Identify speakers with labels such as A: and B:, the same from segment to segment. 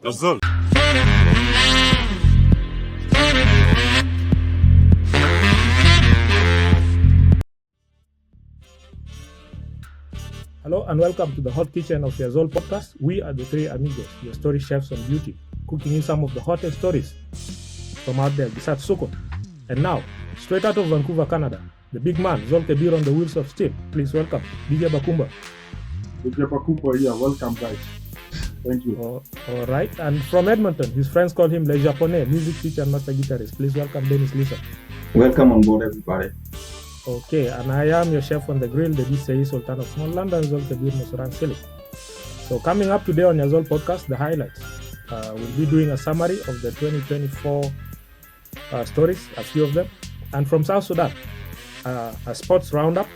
A: Yazol.
B: Hello and welcome to the hot kitchen of Yazol Podcast. We are the three amigos, your story chefs on duty, cooking you some of the hottest stories from out there, Sot Sukun. And now, straight out of Vancouver, Canada, the big man, Zol on the wheels of steel. Please welcome DJ Bakumba.
C: DJ Bakumba here. Welcome, guys. Thank you.
B: All right. And from Edmonton, his friends call him Le Japonais, music teacher and master guitarist. Please welcome Dennis Lissa.
D: Welcome on board, everybody.
B: Okay, and I am your chef on the grill, Dedi Seyi, Sultan of Small London, Zol Musuran Silly. So coming up today on Yazol Podcast, the highlights. We'll be doing a summary of the 2024 stories, a few of them. And from South Sudan, a sports roundup.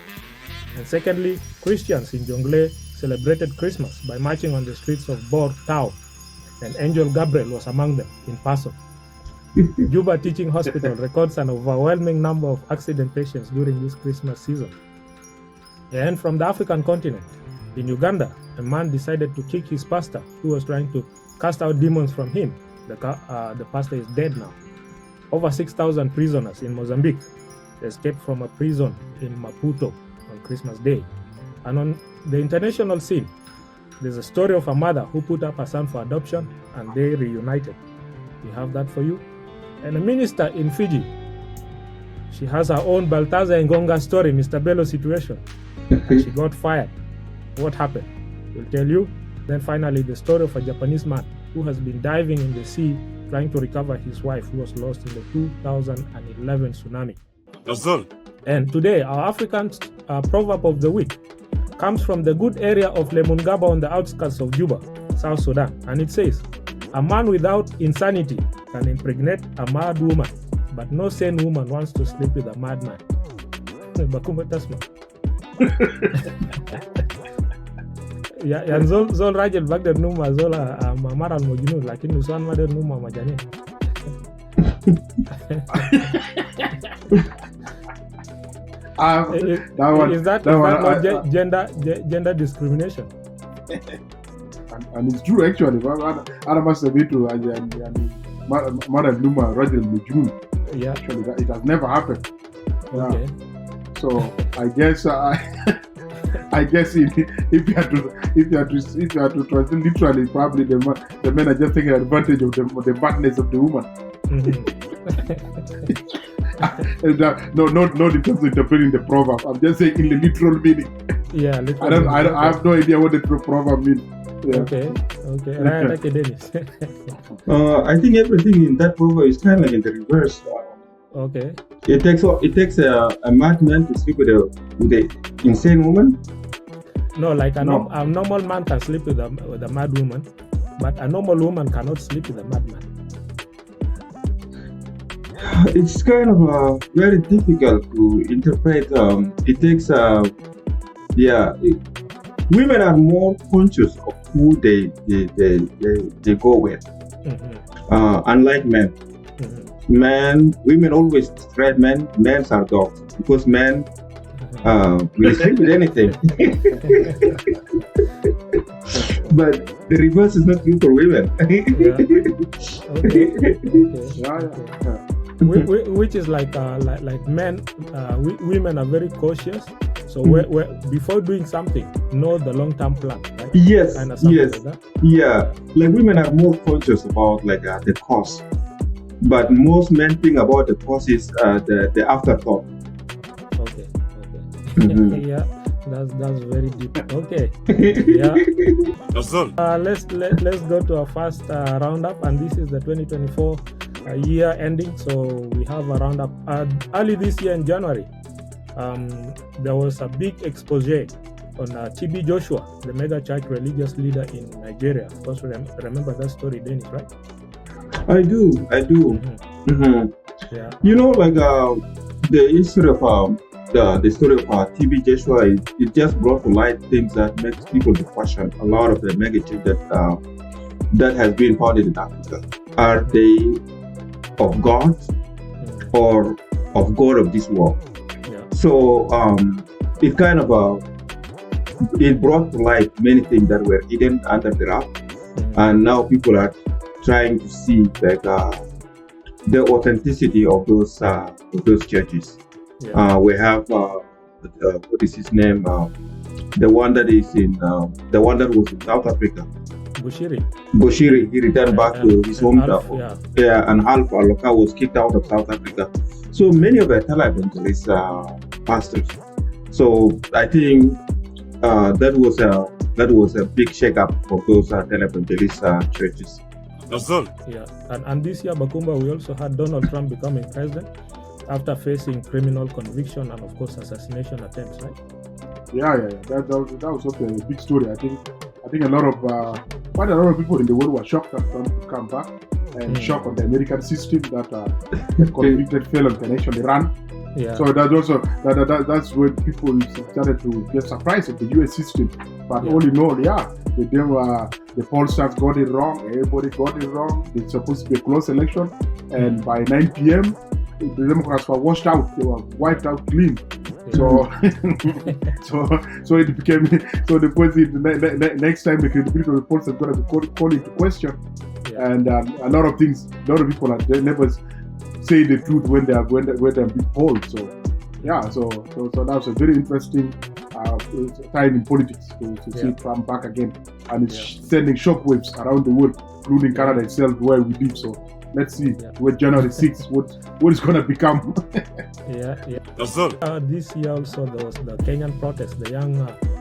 B: And secondly, Christians in Jonglei celebrated Christmas by marching on the streets of Bor Town. And Angel Gabriel was among them in person. Juba Teaching Hospital records an overwhelming number of accident patients during this Christmas season. And from the African continent, in Uganda, a man decided to kick his pastor who was trying to cast out demons from him. The pastor is dead now. Over 6,000 prisoners in Mozambique escaped from a prison in Maputo on Christmas Day. And on the international scene, there's a story of a mother who put up her son for adoption and they reunited. We have that for you. And a minister in Fiji, she has her own Baltazar Ngonga story, Mr. Bello situation. And she got fired. What happened? We'll tell you. Then finally, the story of a Japanese man who has been diving in the sea trying to recover his wife who was lost in the 2011 tsunami.
A: Yazol.
B: And today, our African proverb of the week comes from the good area of Lemungaba on the outskirts of Juba, South Sudan. And it says, a man without insanity can impregnate a mad woman, but no sane woman wants to sleep with a madman. Bakumba tasma. Ya zol rajel bagda numa zola mamara mojunu lakini uswan made numa majani. Is that not gender discrimination?
C: And it's true actually. Ana must be to Mara Luma Rajal Mujun.
B: Yeah.
C: Actually, it has never happened.
B: Okay.
C: So I guess if you had to translate literally, probably the men are just taking advantage of the badness of the woman. No difference interpreting the proverb. I'm just saying in the literal meaning.
B: Yeah, literally.
C: I have no idea what the proverb means. Yeah.
B: Okay. Right, okay, Dennis.
D: I think everything in that proverb is kind of like in the reverse.
B: Okay.
D: It takes a madman to sleep with a insane woman.
B: No, like a normal man can sleep with a mad woman, but a normal woman cannot sleep with a madman.
D: It's kind of very difficult to interpret. It takes women are more conscious of who they go with, unlike men. Women always threat men. Men are dogs because men will sleep with anything. But the reverse is not true for women.
B: Which is like men, women are very cautious. So before doing something, know the long-term plan, right?
D: Yes.
B: Like that.
D: Yeah. Like women are more conscious about the cost, but most men think about the cost is the afterthought.
B: Okay. Yeah, that's very deep. Okay. Yeah. Let's go to our first roundup, and this is the 2024 year ending. So we have a roundup early this year in January. There was a big expose on TB Joshua, the mega church religious leader in Nigeria. Of course, remember that story, Dennis, right?
D: I do.
B: Yeah.
D: You know, the history of the story of TB Joshua, it just brought to light things that makes people to question a lot of the negative that has been founded in Africa. Are they of God or of God of this world? So it kind of it brought to light many things that were hidden under the rug, and now people are trying to see like the authenticity of those churches. We have what is his name? The one that is in the one that was in South Africa. Bushiri, he returned back to his hometown. And half Aloka was kicked out of South Africa. So many of the televangelists are pastors. So I think that was a big shake-up for those televangelist churches.
B: Yeah, and this year, Bakumba, we also had Donald Trump becoming president after facing criminal conviction and, of course, assassination attempts, right?
C: Yeah. That was also a big story. I think quite a lot of people in the world were shocked that Trump would come back, and shocked on the American system that the convicted felon can actually run.
B: Yeah.
C: So that also that's when people started to get surprised at the US system. But all in all, the pollsters got it wrong. Everybody got it wrong. It's supposed to be a close election, and by 9 p.m. the Democrats were washed out. They were wiped out clean. So it became the point. Next time the credibility of the polls is going to be called into question, and a lot of people are never say the truth when they're being polled. So that was a very interesting time in politics to see Trump back again, and it's sending shockwaves around the world, including Canada itself, where we live. So let's see with January 6th what is going to become.
B: This year also there was the Kenyan protest, the young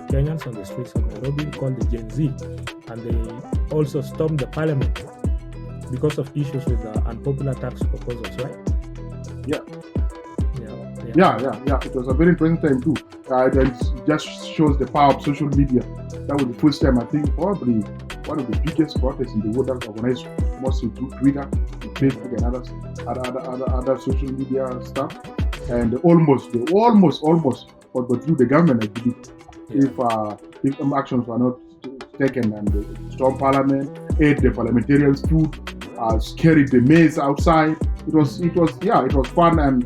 B: Kenyans on the streets of Nairobi called the Gen Z, and they also stormed the parliament because of issues with the unpopular tax proposals, right?
C: Yeah. It was a very interesting time too. It just shows the power of social media. That was the first time, I think, probably one of the biggest protests in the world that was organized mostly through Twitter, Facebook, and other social media stuff. And almost through the government, I believe, if actions were not taken, and the storm parliament, ate the parliamentarians' food, carried the maize outside. It was fun, and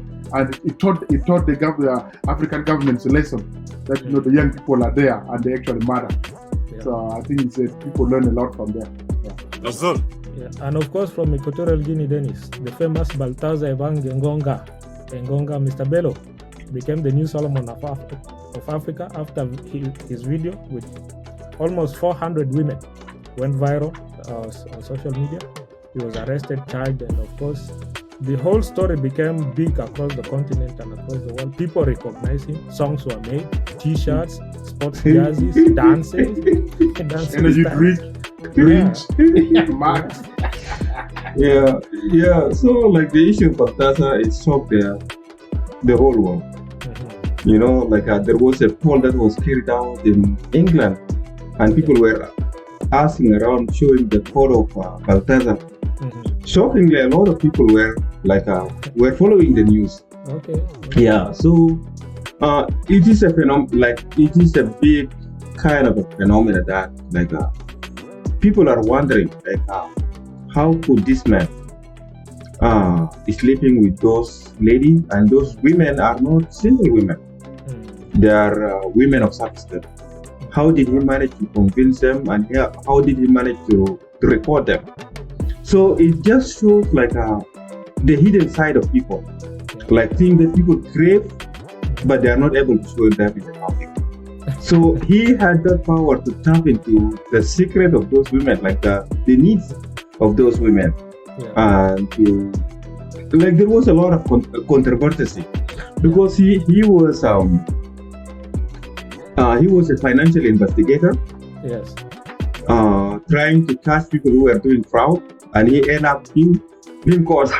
C: it taught the African governments a lesson that the young people are there and they actually matter. So I think people learn a lot from there.
B: And of course from Equatorial Guinea, Dennis, the famous Baltazar Evang Ngonga, Mr. Bello, became the new Solomon of Africa after his video with almost 400 women went viral on social media. He was arrested, charged, and of course, the whole story became big across the continent and across the world. People recognized him. Songs were made, T-shirts, sports jerseys, dances,
C: energy drinks, max.
D: So like the issue of Baltazar, it shocked the whole world. There was a poll that was carried out in England, and people were asking around, showing the photo of Baltazar. Shockingly, a lot of people were following the news. So it is a it is a big kind of a phenomenon that people are wondering how could this man be sleeping with those ladies, and those women are not single women. They are women of substance. How did he manage to convince them, and how did he manage to record them? So it just shows the hidden side of people, things that people crave, but they are not able to show them in the public. So he had that power to tap into the secret of those women, the needs of those women, and there was a lot of controversy because he was a financial investigator.
B: Yes.
D: Trying to catch people who were doing fraud, and he ended up being caught.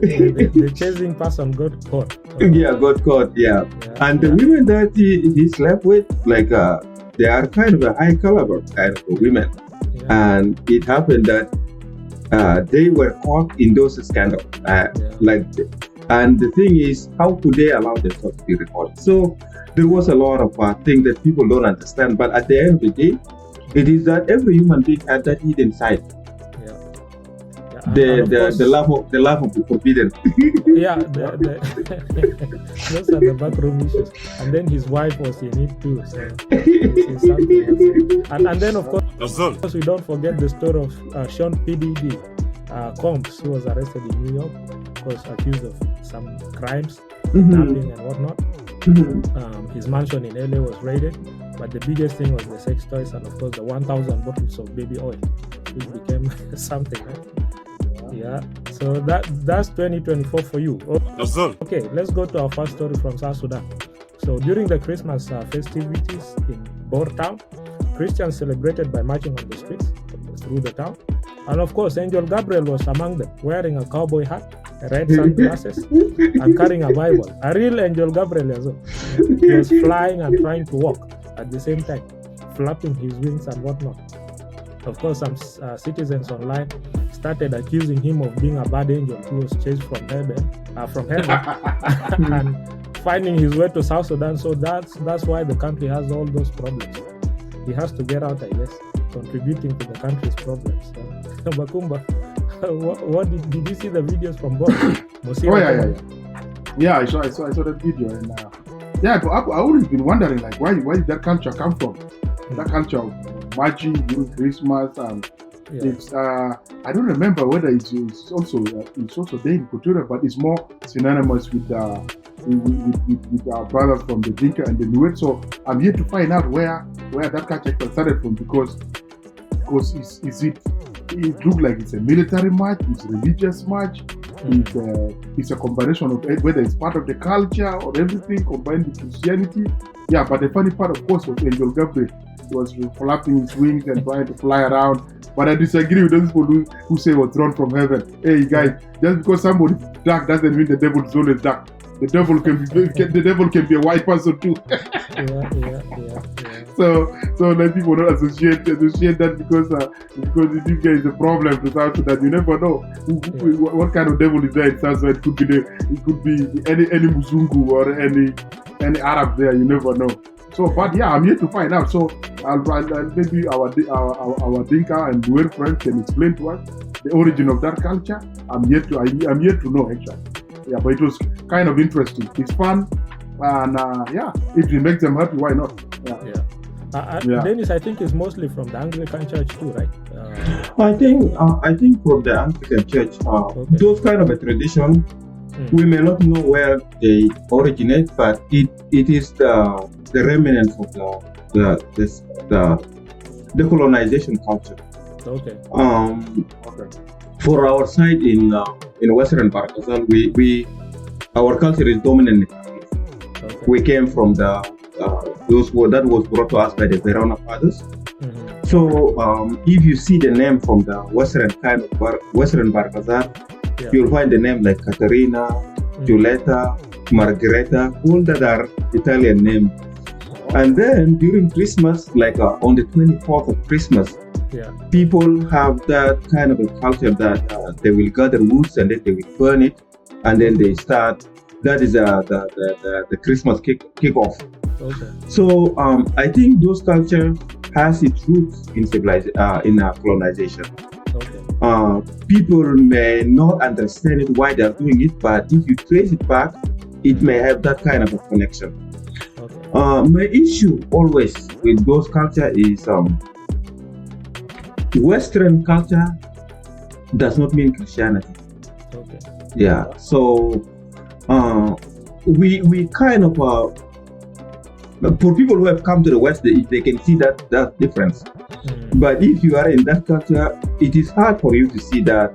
B: The chasing person got caught.
D: Got caught. And the women that he slept with, they are kind of a high caliber kind of women, and it happened that they were caught in those scandals. And the thing is, how could they allow themselves to be recorded? So there was a lot of things that people don't understand. But at the end of the day, it is that every human being had that hidden side. the love of the forbidden.
B: Yeah, those are the backroom issues. And then his wife was in it too, so it's something else. And then of course we don't forget the story of Sean PDD Combs, who was arrested in New York, was accused of some crimes, kidnapping and whatnot. His mansion in LA was raided, but the biggest thing was the sex toys and of course the 1,000 bottles of baby oil, which became something, right? Yeah, so that's 2024 for you. Okay, let's go to our first story from South Sudan. So during the Christmas festivities in Bor town, Christians celebrated by marching on the streets through the town. And of course, Angel Gabriel was among them, wearing a cowboy hat, red sunglasses, and carrying a Bible. A real Angel Gabriel as well. He was flying and trying to walk at the same time, flapping his wings and whatnot. Of course, some citizens online started accusing him of being a bad angel who was chased from heaven, and finding his way to South Sudan. So that's why the country has all those problems. He has to get out, I guess, contributing to the country's problems. Bakumba, what did you see the videos from Gorle?
C: Yeah, I saw that video, and I always been wondering like why did that culture come from? That culture of marching during Christmas, and it's I don't remember whether it's also there in Cultura, but it's more synonymous with our brothers from the Dinka and the Nuer. So I'm here to find out where that culture started from, because it looks like it's a military march, it's a religious march, it's a combination of whether it's part of the culture or everything combined with Christianity. Yeah, but the funny part, of course, was Angel Gabriel. He was flapping his wings and trying to fly around. But I disagree with those people who say was thrown from heaven. Hey guys, just because somebody's dark doesn't mean the devil is always dark. The devil can be a white person too.
B: Yeah.
C: So let people not associate that because this guy is a problem to South Sudan. You never know what kind of devil is there in South Sudan. It could be any Muzungu or any Arab there. You never know. So, but yeah, I'm here to find out. So, maybe our Dinka and Nuer friends can explain to us the origin of that culture. I'm here to know actually. Yeah, but it was kind of interesting. It's fun, and if it makes them happy, why not? Yeah.
B: Dennis, I think it's mostly from the Anglican Church too, right?
D: I think from the Anglican Church, those kind of a tradition, we may not know where they originate, but it is the remnants of the colonization culture.
B: Okay.
D: For our side in Western Barkazal, our culture is dominantly Catholic. Okay. We came from that was brought to us by the Verona fathers. Mm-hmm. So if you see the name from the Western Barkazal, you'll find the name like Caterina, Giulietta, Margherita, all that are Italian names. And then during Christmas, like on the 24th of Christmas, people have that kind of a culture that they will gather woods and then they will burn it, and then they start. That is the Christmas kickoff.
B: Okay.
D: So I think those culture has its roots in colonization.
B: Okay.
D: People may not understand it why they are doing it, but if you trace it back, it may have that kind of a connection.
B: Okay.
D: My issue always with those culture is Western culture does not mean Christianity.
B: Okay.
D: Yeah. So we kind of for people who have come to the West, they can see that difference. But if you are in that culture, it is hard for you to see that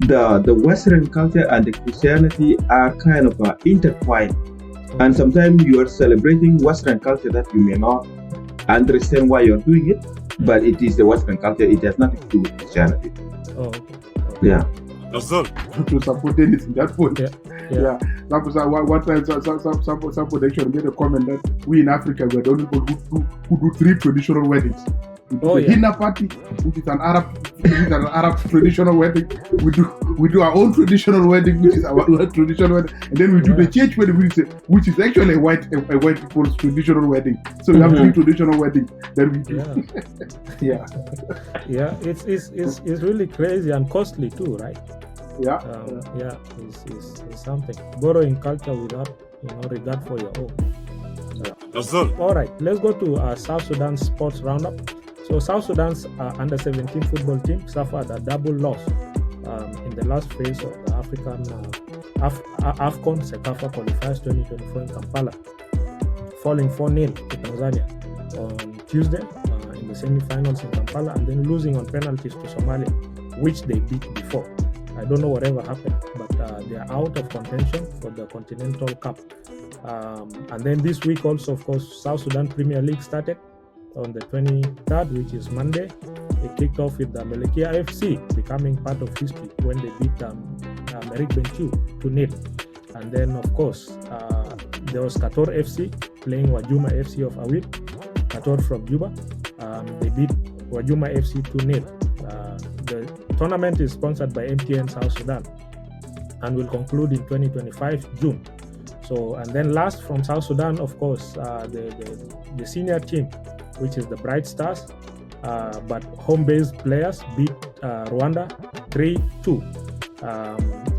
D: the Western culture and the Christianity are kind of intertwined. And sometimes you are celebrating Western culture that you may not understand why you're doing it, but it is the Western culture. It has nothing to do with Christianity.
B: Oh, okay.
D: Yeah.
C: To support Dennis in that point. Yeah. One time, somebody actually made a comment that we in Africa were the only people who do 3 traditional weddings. We do the henna party, which is an Arab traditional wedding. We do our own traditional wedding, which is our traditional wedding, and then we do the church wedding, which is actually a white people's traditional wedding. So we have three traditional weddings. Then we do.
B: It's really crazy and costly too, right? It's something. Borrowing culture without regard for your own. All right, let's go to South Sudan sports roundup. So South Sudan's under 17 football team suffered a double loss in the last phase of the African AFCON CECAFA qualifiers 2024 in Kampala, falling 4-0 to Tanzania on Tuesday in the semi-finals in Kampala, and then losing on penalties to Somalia, which they beat before. I don't know whatever happened, but they are out of contention for the Continental Cup. And then this week also, of course, South Sudan Premier League started on the 23rd, which is Monday. It kicked off with the Melekia FC becoming part of history when they beat Merik Bentiu 2-0. And then, of course, there was Kator FC playing Wajuma FC of Awit, Kator from Juba. They beat Wajuma FC 2-0. The tournament is sponsored by MTN South Sudan and will conclude in 2025 June. So, and then last from South Sudan, of course, the senior team, which is the Bright Stars, but home-based players beat Rwanda 3-2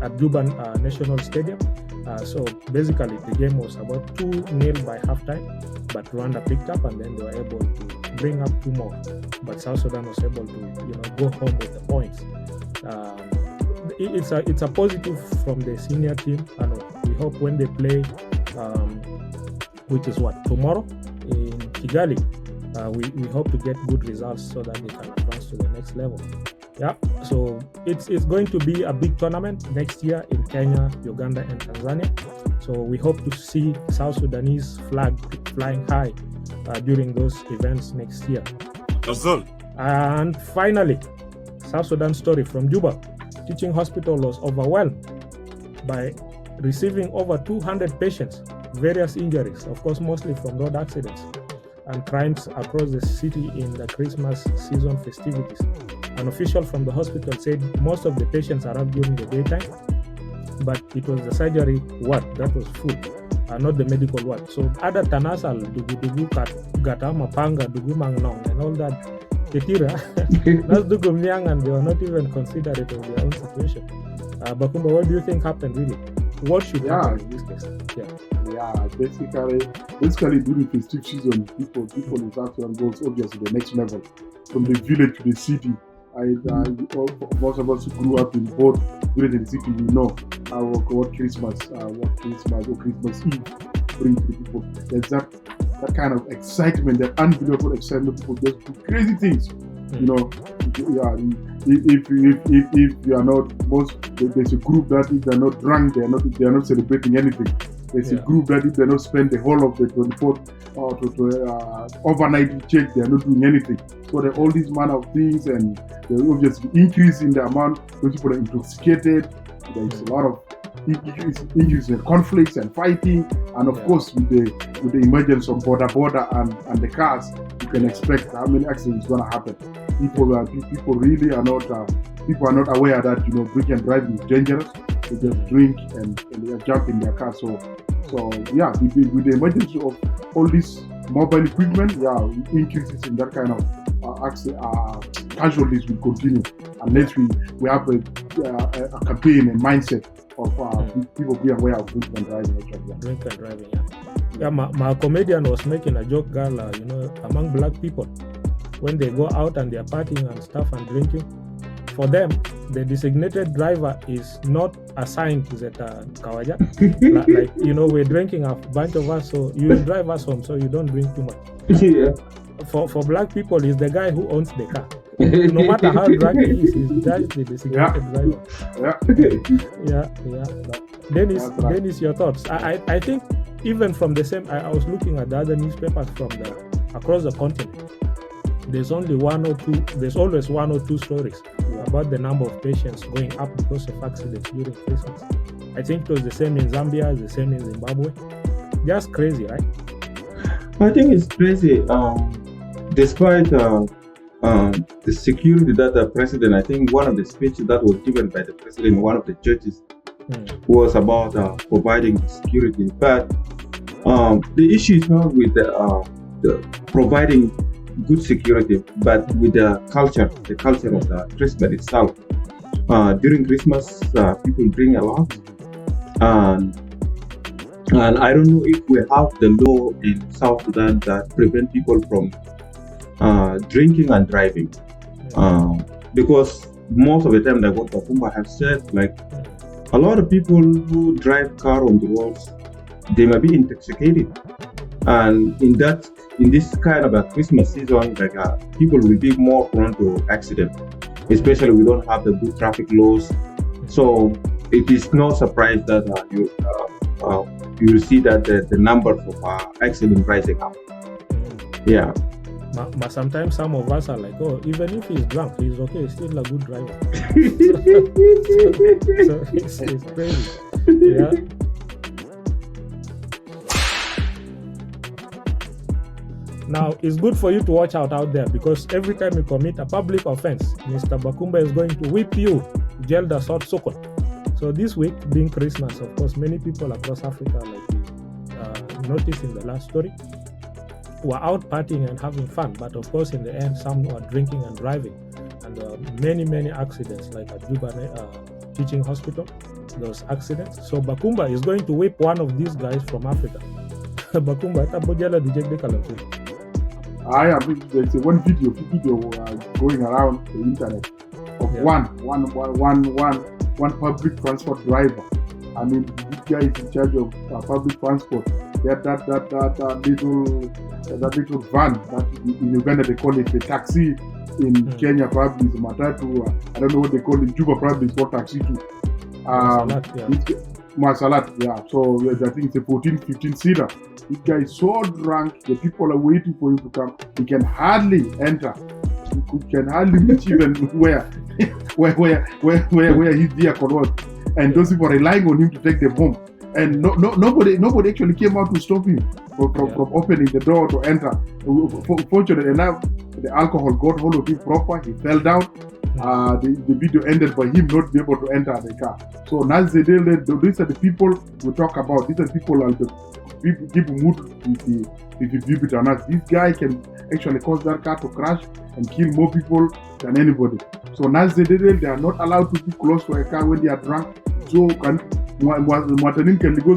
B: at Juba National Stadium. So basically, the game was about 2-0 by halftime, but Rwanda picked up and then they were able to bring up 2 more. But South Sudan was able to, go home with the points. It's a positive from the senior team, and we hope when they play, which is tomorrow in Kigali, we hope to get good results so that they can advance to the next level. So it's going to be a big tournament next year in Kenya, Uganda, and Tanzania. So we hope to see South Sudanese flag flying high during those events next year. And finally, South Sudan story from Juba. Teaching hospital was overwhelmed by receiving over 200 patients, various injuries, of course, mostly from road accidents and crimes across the city in the Christmas season festivities. An official from the hospital said most of the patients arrived during the daytime, but it was the surgery ward that was full, not the medical ward. So other tanasal, dugu gata mapanga, dugu mangnong, and all that, ketira, that's dugu myang, and they were not even considerate of their own situation. Bakumba, what do you think happened really? What should happen in this case?
C: Basically during festive season, people in South Sudan goes obviously the next level, from the village to the city. Most of us who grew up in both village and city, we know what Christmas or Christmas Eve brings to people. There's that kind of excitement, that unbelievable excitement. People just do crazy things. If you are not, there's a group that if they're not drunk, they are not celebrating anything. There's a group that if they don't spend the whole of the 24th overnight in church, they are not doing anything. So there are all these manner of things, and there obviously increase in the amount when people are intoxicated. There is a lot of increase in conflicts and fighting, and of course with the emergence of border and the cars, you can expect how many accidents is going to happen. People really are not aware that drink and driving is dangerous. They just drink and they jump in their car. So with the emergence of all this mobile equipment, increases in that kind of casualties will continue unless we have a campaign and mindset of people being aware of drink and driving.
B: Drink and driving, my comedian was making a joke, girl, among black people, when they go out and they're partying and stuff and drinking, for them, the designated driver is not assigned to the kawaja. We're drinking, a bunch of us, so you will drive us home so you don't drink too much. For black people, it's the guy who owns the car. No matter how drunk he is, he's just the designated driver. Dennis, your thoughts? I think even from the same, I was looking at the other newspapers from across the continent. There's always one or two stories about the number of patients going up because of accidents during Christmas. I think it was the same in Zambia, the same in Zimbabwe. Just crazy, right?
D: I think it's crazy. Despite the security that the president, I think one of the speeches that was given by the president in one of the churches was about providing security. But the issue is not with the providing good security, but with the culture of the Christmas itself. During Christmas, people drink a lot, and I don't know if we have the law in South Sudan that prevent people from drinking and driving, because most of the time, like what Bakumba has said, like a lot of people who drive car on the roads, they might be intoxicated, and in this kind of a Christmas season, like people will be more prone to accident, especially we don't have the good traffic laws. So it is no surprise that you will see that the numbers of accident rising up. Yeah.
B: But sometimes some of us are like, oh, even if he's drunk, he's okay, he's still a good driver. so it's crazy. Yeah. Now, it's good for you to watch out there, because every time you commit a public offense, Mr. Bakumba is going to whip you, Jelda, Sot Sukun. So this week, being Christmas, of course, many people across Africa, like we noticed in the last story, were out partying and having fun. But of course, in the end, some were drinking and driving. And many accidents, like at Juba Teaching Hospital, those accidents. So Bakumba is going to whip one of these guys from Africa. Bakumba,
C: there's one video going around the internet of one public transport driver. I mean, this guy is in charge of public transport. That little van that in Uganda they call it the taxi. In Kenya probably is a matatu. I don't know what they call it. Juba probably is called taxi too. Masalat, yeah. So I think it's a 14-15 seater. This guy is so drunk, the people are waiting for him to come. He can hardly enter. He can hardly reach even where his vehicle was. And those people are relying on him to take them home. And nobody actually came out to stop him from opening the door to enter. Fortunately enough, the alcohol got hold of him proper. He fell down. The video ended by him not be able to enter the car. So these are the people we talk about. These are people mood with us. This guy can actually cause that car to crash and kill more people than anybody. So they are not allowed to be close to a car when they are drunk. So Mwatanin can go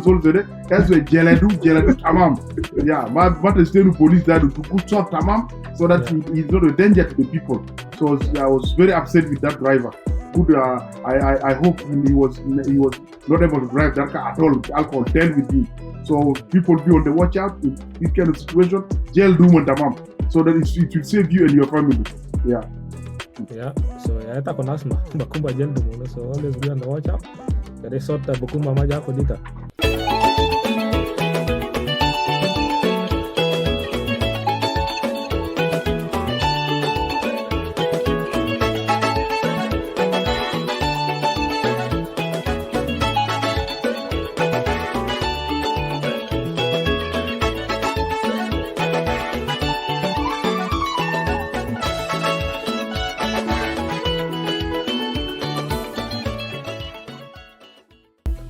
C: that's where Jelda tamam. Yeah, but the police there to put shot tamam so that he's not a danger to the people. So I was very upset with that driver. I hope he was not able to drive that car at all. Alcohol dealt with him. So people be on the watch out in this kind of situation. Jail do tamam, so that it will save you and your family. Yeah.
B: Yeah. So ita kuna asma Bakumba jail do, so always be on the watch out. Kare sota Bakumba maja ko dita.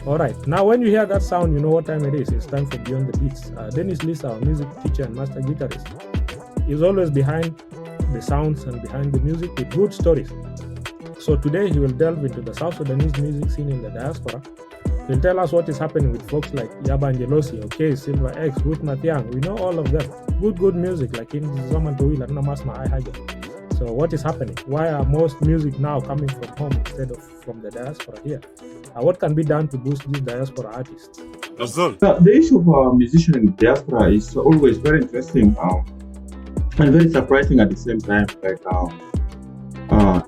B: Alright, now when you hear that sound, you know what time it is. It's time for Beyond the Beats. Dennis Lissa, our music teacher and master guitarist, is always behind the sounds and behind the music with good stories. So today he will delve into the South Sudanese music scene in the diaspora. He'll tell us what is happening with folks like Yaba Angelosi, OK, Silver X, Ruth Matiang. We know all of them. Good music like in Zaman Towila, Namasma, I Haja. So what is happening? Why are most music now coming from home instead of from the diaspora here? What can be done to boost these diaspora artists?
D: The issue of musicians in the diaspora is always very interesting and very surprising at the same time. Like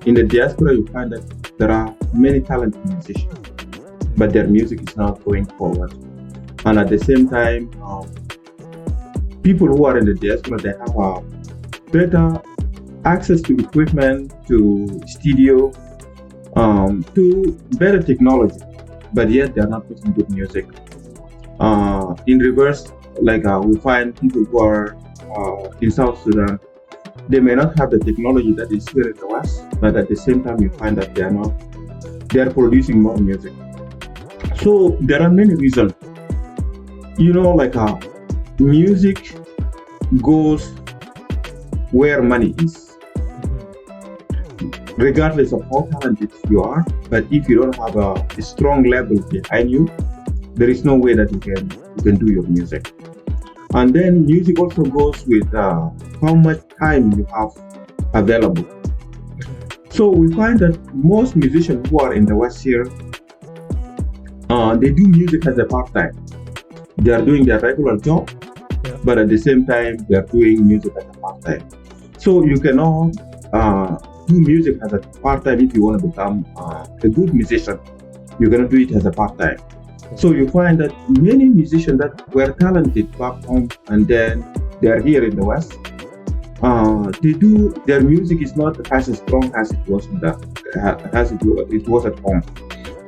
D: in the diaspora, you find that there are many talented musicians, but their music is not going forward. And at the same time, people who are in the diaspora, they have better access to equipment, to studio, to better technology, but yet they are not making good music. In reverse, like we find people who are in South Sudan, They may not have the technology that is here in the West, but at the same time, you find that they are producing more music. So there are many reasons. Like music goes where money is, regardless of how talented you are. But if you don't have a strong label behind you, there is no way that you can do your music. And then music also goes with how much time you have available. So we find that most musicians who are in the West here, they do music as a part-time. They are doing their regular job, but at the same time, they are doing music as a part-time. So you cannot do music as a part-time if you want to become a good musician. You cannot do it as a part-time. So you find that many musicians that were talented back home and then they are here in the West, their music is not as strong as it was it was at home.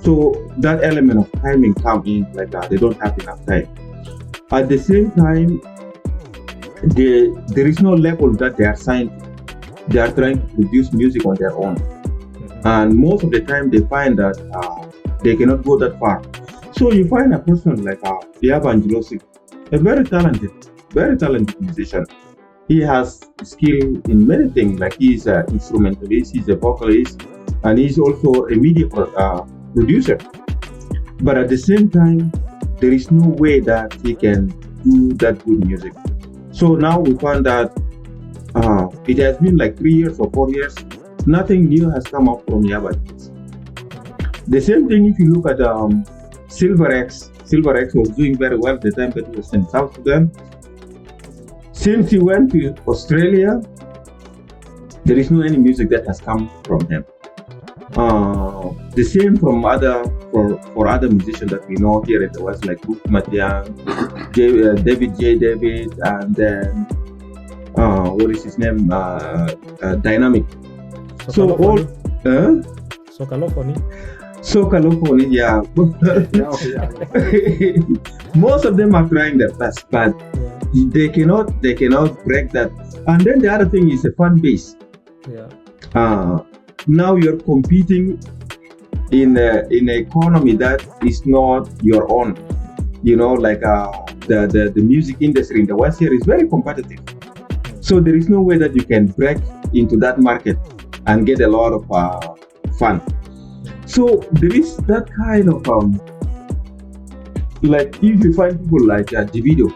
D: So that element of timing comes in, like they don't have enough time. At the same time, there is no level that they are signed to. They are trying to produce music on their own, and most of the time they find that they cannot go that far. So you find a person like Evangelos, a very talented musician. He has skill in many things, like he's an instrumentalist, he's a vocalist, and he's also a media producer. But at the same time, there is no way that he can do that good music. So now we find that it has been like 3 years or 4 years, nothing new has come up from Evangelos. The same thing if you look at Silver X was doing very well at the time that he was in South Sudan. Since he went to Australia, there is no any music that has come from him. The same from for other musicians that we know here in the West, like Bakumba, David J. David, and then what is his name? Dynamic. Socalophony, yeah. Most of them are trying their best, but they cannot break that. And then the other thing is a fan base. Now you're competing in an economy that is not your own. Like the music industry in the West here is very competitive. So there is no way that you can break into that market and get a lot of fun. So there is that kind of like if you find people like Davido,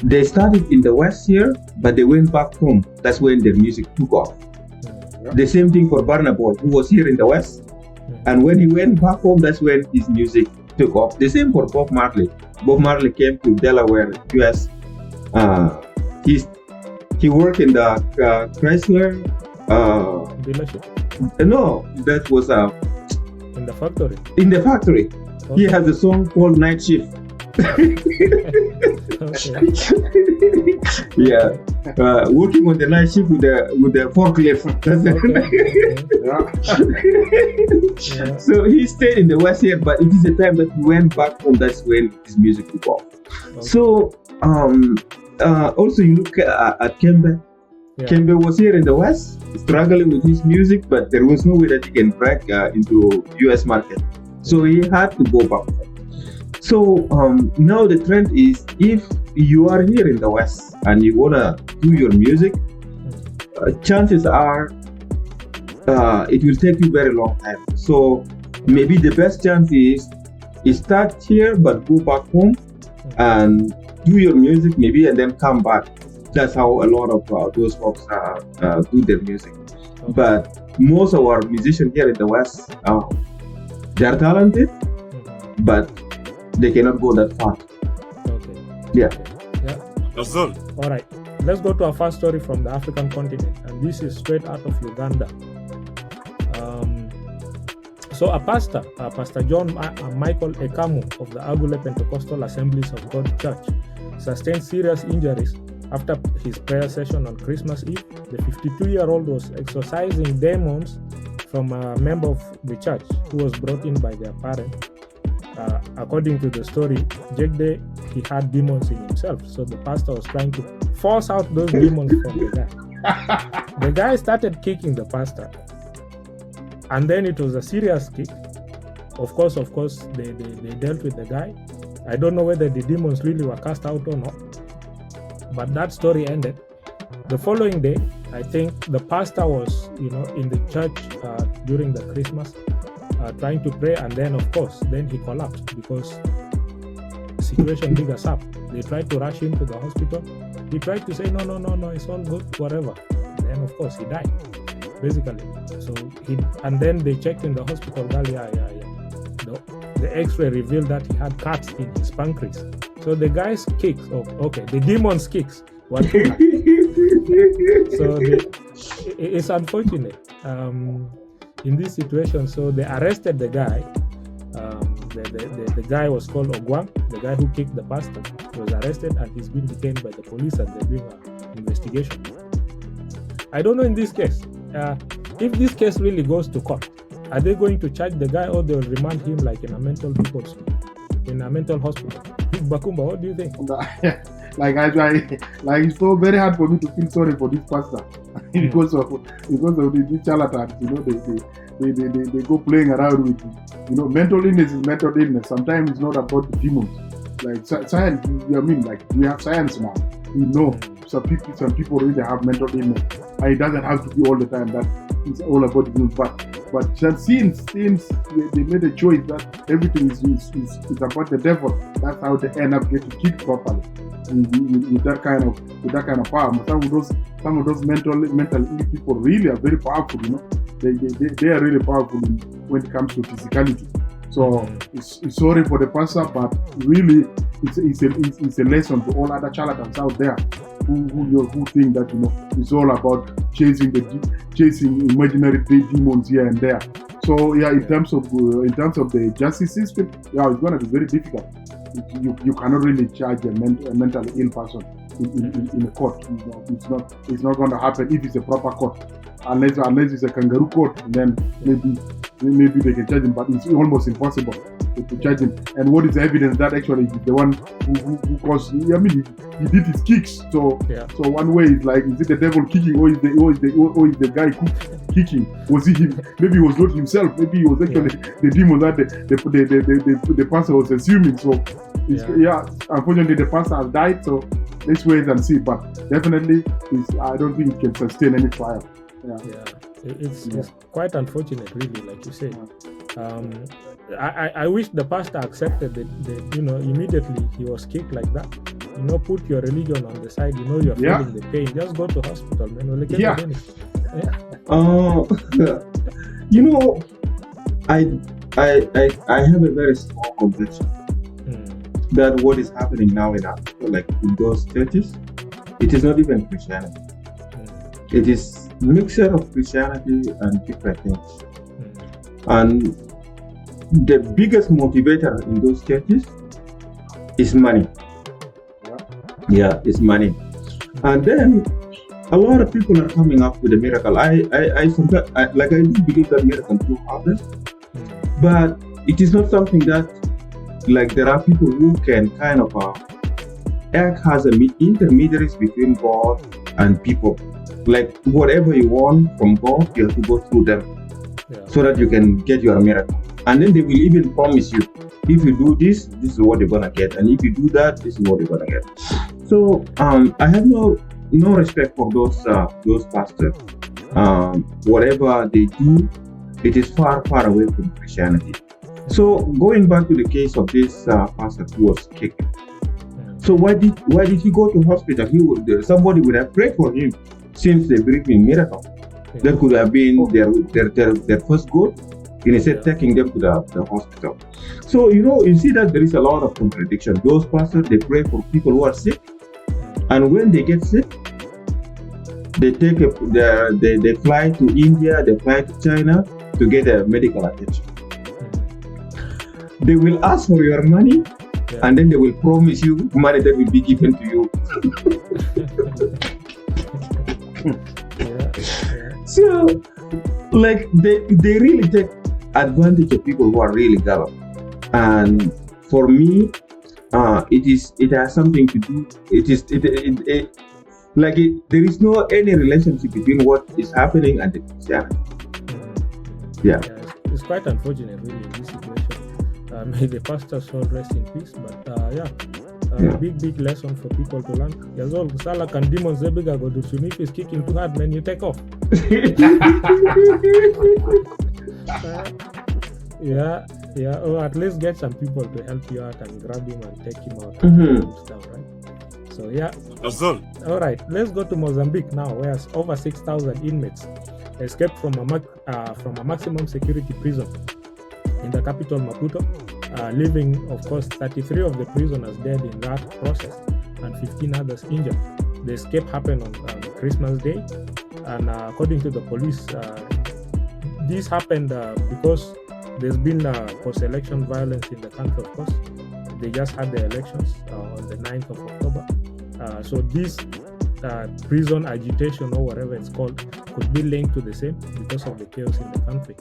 D: they started in the West here, but they went back home. That's when their music took off. The same thing for Burna Boy, who was here in the West, and when he went back home, that's when his music took off. The same for Bob Marley. Bob Marley came to Delaware, US. He worked in the Chrysler
B: dealership.
D: No, that was
B: in the factory.
D: In the factory. Okay. He has a song called Night Shift. Yeah, working on the night shift with the forklift. So he stayed in the West here, but it is the time that he went back home. That's when his music took off. So also you look at Kembe. Kembe was here in the West, struggling with his music, but there was no way that he can break into US market. So he had to go back. So now the trend is, if you are here in the West and you wanna do your music, chances are it will take you very long time. So maybe the best chance is start here but go back home and do your music maybe and then come back. That's how a lot of those folks do their music. Okay. But most of our musicians here in the West, they are talented, but they cannot go that far.
B: Okay.
D: Yeah.
B: Yazol. All right. Let's go to our first story from the African continent, and this is straight out of Uganda. So a pastor, Pastor John Michael Ekamu of the Agule Pentecostal Assemblies of God Church, sustained serious injuries after his prayer session on Christmas Eve. The 52-year-old was exorcising demons from a member of the church who was brought in by their parent. According to the story, Jelda, he had demons in himself. So the pastor was trying to force out those demons from the guy. The guy started kicking the pastor, and then it was a serious kick. Of course, they dealt with the guy. I don't know whether the demons really were cast out or not, but that story ended. The following day, I think the pastor was, in the church during the Christmas, trying to pray, and then then he collapsed because the situation big as up. They tried to rush him to the hospital. He tried to say no, it's all good, whatever. Then of course he died, basically. So and then they checked in the hospital. The X-ray revealed that he had cuts in his pancreas. So the guy's kicks, the demon's kicks were too high. So it's unfortunate in this situation. So they arrested the guy. The guy was called Ogwang, the guy who kicked the pastor. He was arrested and he's been detained by the police and they're doing an investigation. I don't know in this case. If this case really goes to court, are they going to charge the guy or they'll remand him like in a mental hospital? Bakumba, what do you think?
C: It's so very hard for me to feel sorry for this pastor because of the charlatans. They go playing around with mental illness is mental illness. Sometimes it's not about the demons. Like science, we have science now. We know some people really have mental illness, and it doesn't have to be all the time that it's all about the demons. But since they made a choice that everything is about the devil, that's how they end up getting kicked properly with that kind of power. Some of those mental ill people really are very powerful. They are really powerful when it comes to physicality. So it's sorry for the pastor, but really it's a lesson to all other charlatans out there who think that it's all about chasing imaginary demons here and there. So in terms of the justice system, it's going to be very difficult. You cannot really charge a mentally ill person in a court. It's not going to happen if it's a proper court. Unless it's a kangaroo court, then maybe they can charge him, but it's almost impossible to charge him. And what is the evidence that actually he's the one who caused? He did his kicks. So one way is like, is it the devil kicking or is the guy kicking? Was it him? Maybe it was not himself. Maybe it was actually the demon that the pastor was assuming. So unfortunately the pastor has died. So let's wait and see. But definitely, I don't think it can sustain any trial.
B: It's quite unfortunate, really, like you said. I wish the pastor accepted that immediately he was kicked like that. Put your religion on the side. You're feeling the pain. Just go to hospital, man.
D: I have a very strong conviction that what is happening now in Africa, like in those churches, it is not even Christianity. It is mixture of Christianity and different things. And the biggest motivator in those churches is money. It's money. And then a lot of people are coming up with a miracle. I do believe that miracles do happen, but it is not something that, like, there are people who can kind of act as intermediaries between God and people. Like, whatever you want from God, you have to go through them so that you can get your miracle. And then they will even promise you, if you do this, this is what you're gonna get, and if you do that, this is what you're gonna get. So I have no respect for those pastors. Whatever they do, it is far away from Christianity. So going back to the case of this pastor who was kicked. So why did he go to hospital? Somebody would have prayed for him, since they believe in miracle. That could have been their first goal, instead taking them to the hospital. So you see that there is a lot of contradiction. Those pastors, they pray for people who are sick, and when they get sick, they they fly to India, they fly to China to get a medical attention. They will ask for your money, and then they will promise you money that will be given to you. So, like, they really take advantage of people who are really gullible. And for me, it has something to do. Like there is no any relationship between what is happening and the Christianity. Yeah.
B: It's quite unfortunate, really, in this situation. May the pastor's soul rest in peace. But big lesson for people to learn. Yazol, Salah can demons Zebiga go to Sunif is kicking too hard, man. You take off. Yeah. Or at least get some people to help you out and grab him and take him out and stuff, right? So all right, let's go to Mozambique now, where over 6,000 inmates escaped from a maximum security prison in the capital Maputo, leaving, of course, 33 of the prisoners dead in that process and 15 others injured. The escape happened on Christmas Day, and according to the police, this happened because there's been post-election violence in the country, of course. They just had the elections on the 9th of October. So this prison agitation, or whatever it's called, could be linked to the same because of the chaos in the country.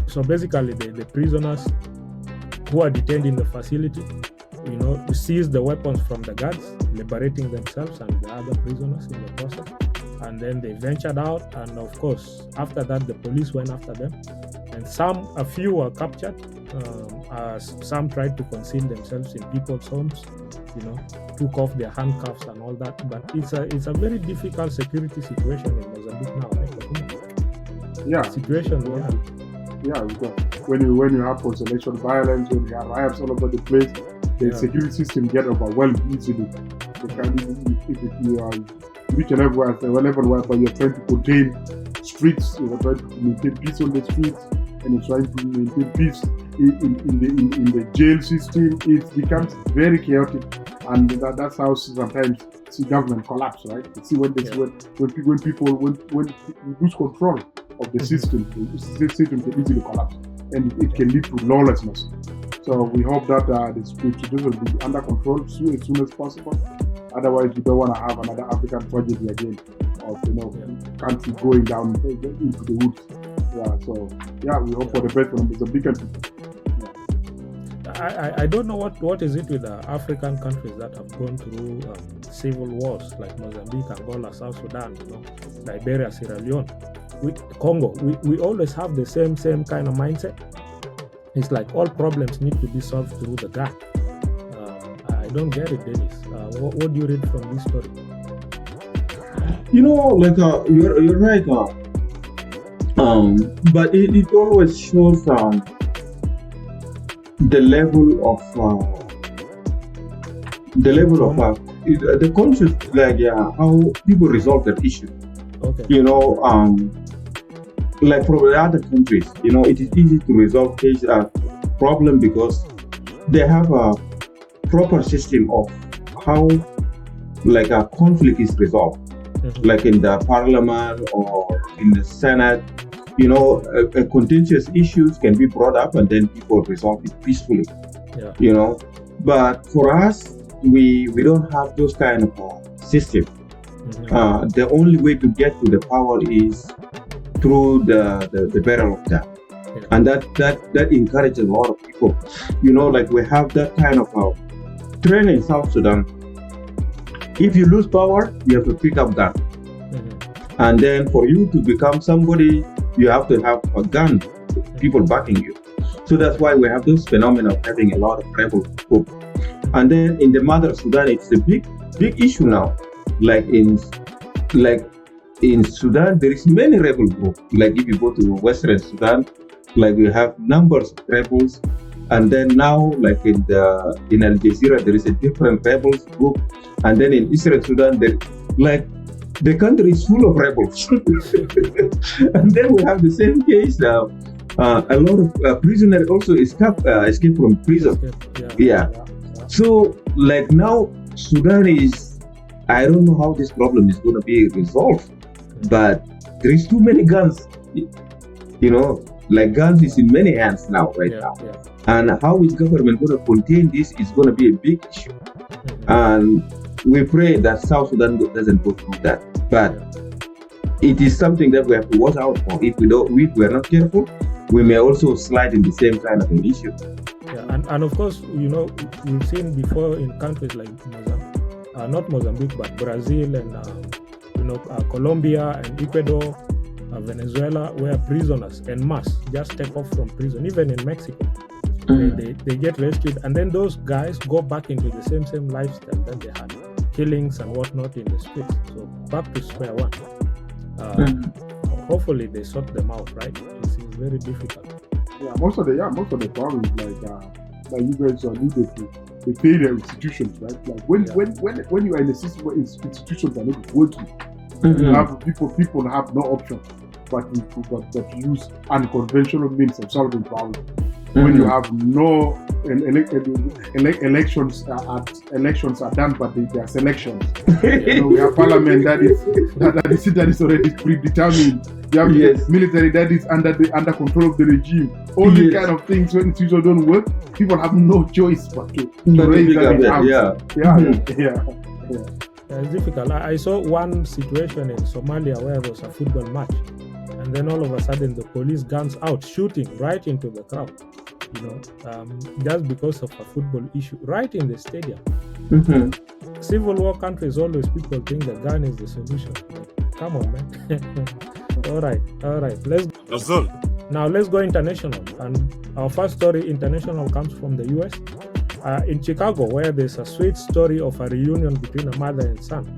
B: So basically, the prisoners who are detained in the facility, seized the weapons from the guards, liberating themselves and the other prisoners in the process. And then they ventured out, and of course, after that, the police went after them. And a few were captured. Some tried to conceal themselves in people's homes, took off their handcuffs and all that. But it's a very difficult security situation in Mozambique now, right?
C: Yeah.
B: Situation.
C: Yeah. When you have post-election violence, when you have riots all over the place, the security system get overwhelmed easily. If you are reach a level where you're trying to contain streets, you're trying to maintain peace on the streets, and you're trying to maintain peace in the jail system, it becomes very chaotic, and that's how sometimes see government collapse, right? You see when people lose control of the system can easily collapse, and it can lead to lawlessness. So we hope that the situation will be under control as soon as possible. Otherwise, we don't want to have another African tragedy again of country going down into the woods. We hope for the best for the Mozambican people.
B: I don't know what is it with the African countries that have gone through civil wars like Mozambique, Angola, South Sudan, Liberia, Sierra Leone, with Congo. We always have the same kind of mindset. It's like all problems need to be solved through the gun. I don't get it, Dennis. What do you read from this story?
D: You're right. But it always shows the level of the conscious, how people resolve that issue.
B: Okay.
D: Like from the other countries, it is easy to resolve case problem because they have a proper system of how a conflict is resolved.
B: Mm-hmm.
D: Like in the parliament or in the Senate, contentious issues can be brought up and then people resolve it peacefully.
B: Yeah.
D: But for us, we don't have those kind of system. Mm-hmm. The only way to get to the power is through the barrel of death.
B: Yeah.
D: And that encourages a lot of people. We have that kind of trend in South Sudan. If you lose power, you have to pick up gun.
B: Mm-hmm.
D: And then for you to become somebody, you have to have a gun, people backing you. So that's why we have this phenomenon of having a lot of rebel group. And then in the mother Sudan, it's a big issue now. Like in Sudan, there is many rebel groups. Like if you go to Western Sudan, we have numbers of rebels. And then now, in Al Jazeera, there is a different rebels group. And then in Eastern Sudan, the country is full of rebels. And then we have the same case. A lot of prisoners also escape from prison. Yeah. So now Sudan is, I don't know how this problem is going to be resolved, but there is too many guns. Guns is in many hands now, now.
B: Yeah.
D: And how is government going to contain this is going to be a big issue.
B: Mm-hmm.
D: And we pray that South Sudan doesn't go through that. But it is something that we have to watch out for. If we are not careful, we may also slide in the same kind of an issue.
B: Yeah, and of course, we've seen before in countries like not Mozambique, but Brazil and Colombia and Ecuador, Venezuela, where prisoners en masse just take off from prison. Even in Mexico, they get rescued, and then those guys go back into the same lifestyle that they had, killings and whatnot in the streets. So back to square one. Hopefully they sort them out, right? It's very difficult.
C: Yeah, most of the problems like you guys alluded to, they fail their institutions, right? Like when you are in a system where institutions are not working, you have people have no option but to use unconventional means of solving problems. When you have no elections are done, but they are selections. We have parliament that is already predetermined. You have military that is under control of the regime. All these kind of things, when institutions don't work, people have no choice but to raise that out.
B: It's difficult. I saw one situation in Somalia where there was a football match, and then all of a sudden the police guns out, shooting right into the crowd. Just because of a football issue, right in the stadium. Civil war countries, always people think the gun is the solution. Come on, man. All right. Let's go international. And our first story international comes from the US. In Chicago, where there's a sweet story of a reunion between a mother and son,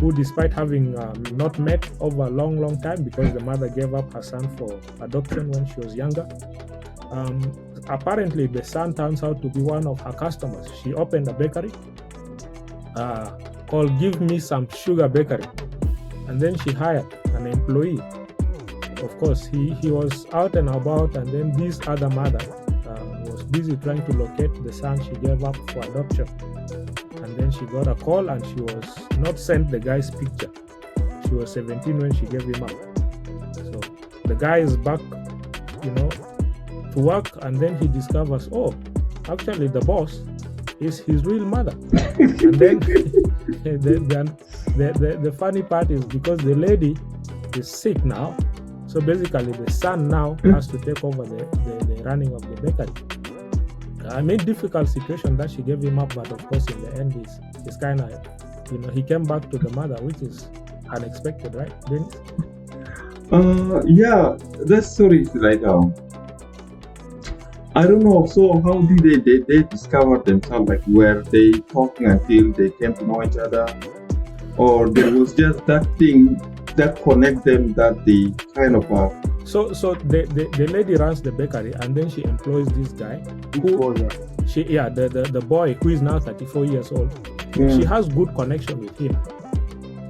B: who, despite having not met over a long time because the mother gave up her son for adoption when she was younger, apparently the son turns out to be one of her customers. She opened a bakery called Give Me Some Sugar Bakery, and then she hired an employee. Of course, he was out and about, and then this other mother was busy trying to locate the son she gave up for adoption. And then she got a call, and she was not sent the guy's picture. She was 17 when she gave him up. So the guy is back, to work, and then he discovers, actually the boss is his real mother. And then the funny part is because the lady is sick now, so basically the son now has to take over the running of the bakery. Difficult situation that she gave him up, but of course in the end it's kind of, he came back to the mother, which is unexpected, right, Dennis?
D: That story is like I don't know. So how did they discover themselves? Like, were they talking until they came to know each other, or there was just that thing that connect them that they kind of
B: So the lady runs the bakery, and then she employs this guy the boy who is now 34 years old. She has good connection with him.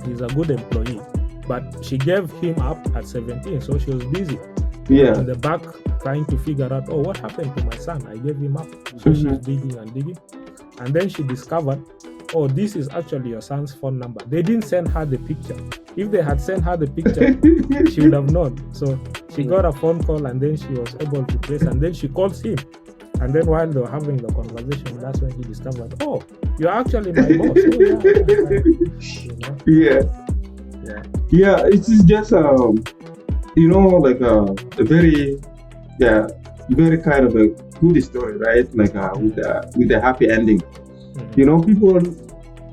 B: He's a good employee, but she gave him up at 17, so she was busy in the back trying to figure out, what happened to my son? I gave him up. So she's digging, and then she discovered, this is actually your son's phone number. They didn't send her the picture. If they had sent her the picture, she would have known. So she got a phone call, and then she was able to trace, and then she calls him. And then while they were having the conversation, that's when he discovered, you're actually my boss.
D: It is just like a very kind of a good story, right? Like with a happy ending. People